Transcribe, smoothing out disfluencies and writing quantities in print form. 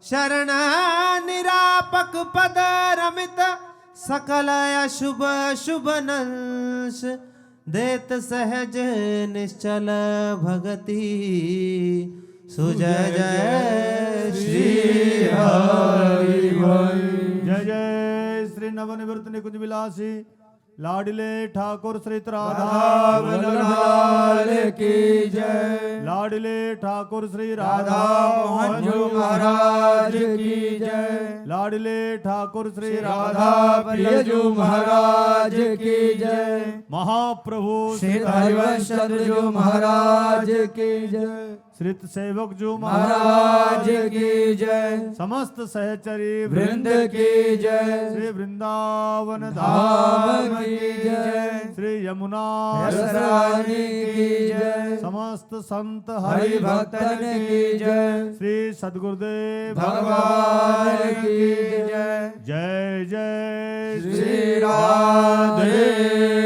शरण निरापक पद रमित सकल अशुभ शुभ नंश देत सहज निश्चल भगति सुजय जय श्री हरि जय जय श्री नवनिवृत्त निकुंज विलासी लाडले ठाकुर श्री राधा लाल की जय। लाडले ठाकुर श्री राधा मोहन जी महाराज की जय। लाडले ठाकुर श्री राधा प्रियजू महाराज की जय। महाप्रभु श्री हरिवंश चंद्रजू महाराज की जय। श्रित सेवक जू महाराज की जय। समस्त सहचरी वृंद की जय। श्री वृंदावन धाम की जय। श्री यमुना रानी की जय। समस्त संत हरि भक्तन की जय। श्री सद्गुरुदेव भगवान की जय। जय जय श्री राधे